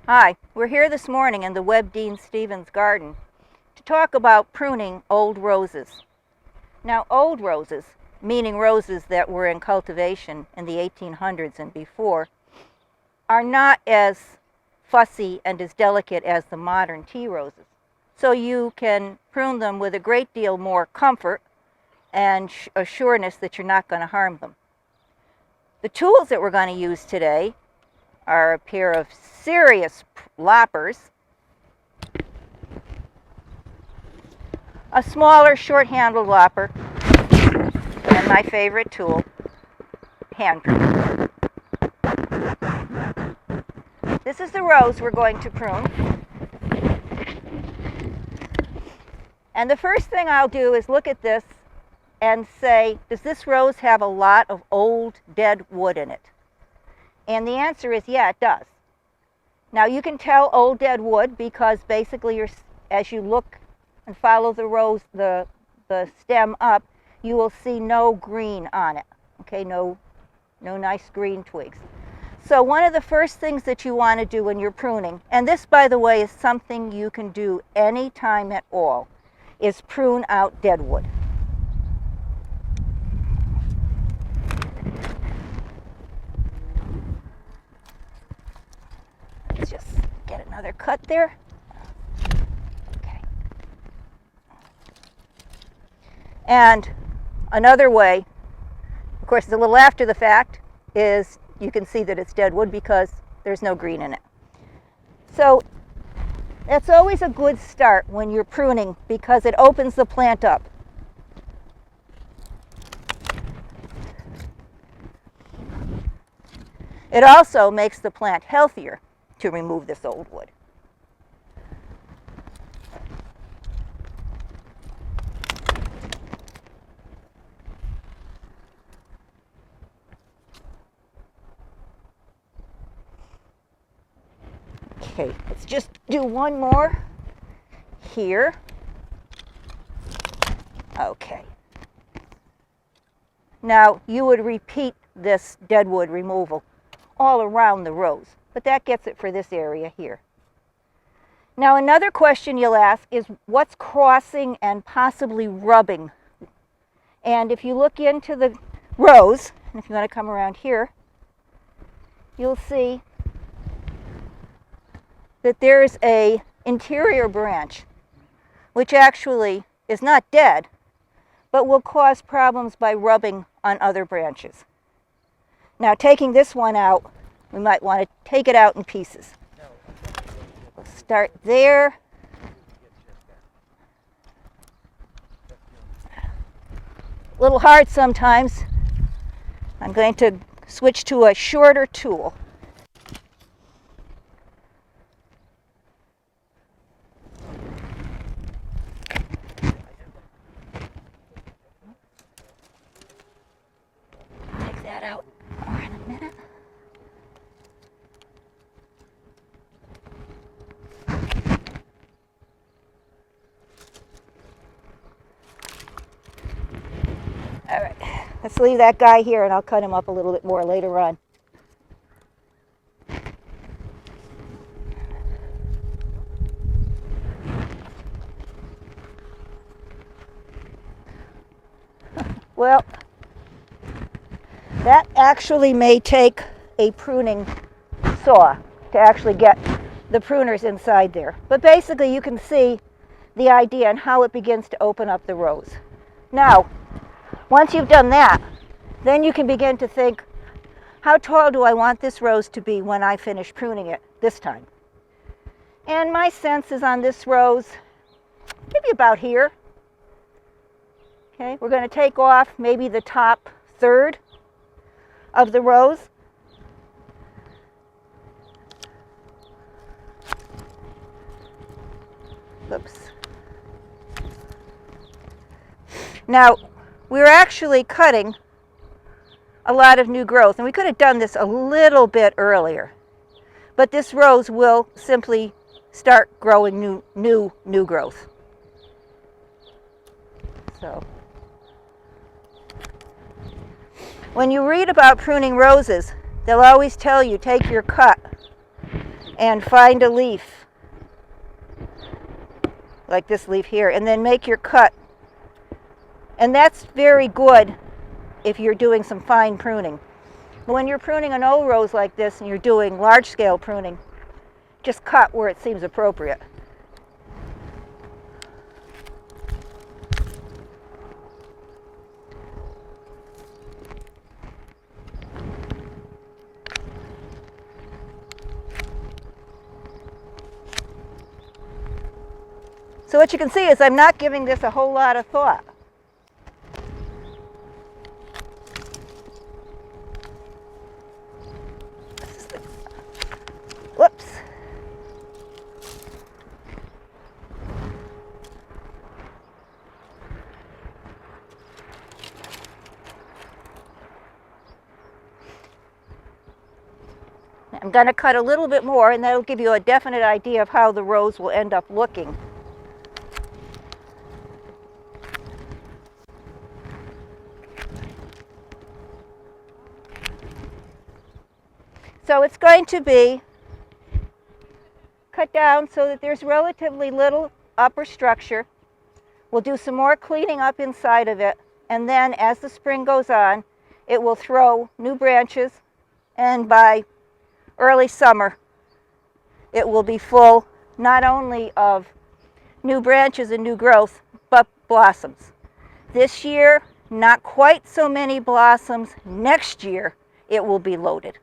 Hi, we're here this morning in the Webb Dean Stevens garden to talk about pruning old roses. Now, old roses, meaning roses that were in cultivation in the 1800s and before, are not as fussy and as delicate as the modern tea roses. So you can prune them with a great deal more comfort and assuredness that you're not going to harm them. The tools that we're going to use today are a pair of serious loppers, a smaller short-handled lopper, and my favorite tool, hand prune. This is the rose we're going to prune. And the first thing I'll do is look at this and say, does this rose have a lot of old dead wood in it? And the answer is, yeah, it does. Now you can tell old dead wood because basically as you look and follow the rose, the stem up, you will see no green on it. Okay, no nice green twigs. So one of the first things that you want to do when you're pruning, and this, by the way, is something you can do any time at all, is prune out dead wood. Let's just get another cut there. Okay. And another way, of course, it's a little after the fact, is you can see that it's dead wood because there's no green in it. So that's always a good start when you're pruning because it opens the plant up. It also makes the plant healthier to remove this old wood. Okay, let's just do one more here. Okay. Now you would repeat this deadwood removal all around the rose, but that gets it for this area here. Now another question you'll ask is what's crossing and possibly rubbing? And if you look into the rose, and if you want to come around here, you'll see that there's an interior branch which actually is not dead, but will cause problems by rubbing on other branches. Now taking this one out, we might want to take it out in pieces. We'll start there. A little hard sometimes. I'm going to switch to a shorter tool. Take that out more in a minute. All right, let's leave that guy here and I'll cut him up a little bit more later on. Well, that actually may take a pruning saw to actually get the pruners inside there. But basically you can see the idea and how it begins to open up the rose. Now, once you've done that, then you can begin to think, how tall do I want this rose to be when I finish pruning it this time? And my sense is on this rose, maybe about here. Okay, we're going to take off maybe the top third of the rose. Oops. Now, we're actually cutting a lot of new growth, and we could have done this a little bit earlier, but this rose will simply start growing new growth. So when you read about pruning roses, they'll always tell you take your cut and find a leaf, like this leaf here, and then make your cut. And that's very good if you're doing some fine pruning. But when you're pruning an old rose like this and you're doing large-scale pruning, just cut where it seems appropriate. So what you can see is I'm not giving this a whole lot of thought. Whoops. I'm going to cut a little bit more, and that'll give you a definite idea of how the rose will end up looking. So it's going to be cut down so that there's relatively little upper structure. We'll do some more cleaning up inside of it, and then as the spring goes on, it will throw new branches, and by early summer, it will be full not only of new branches and new growth, but blossoms. This year, not quite so many blossoms. Next year, it will be loaded.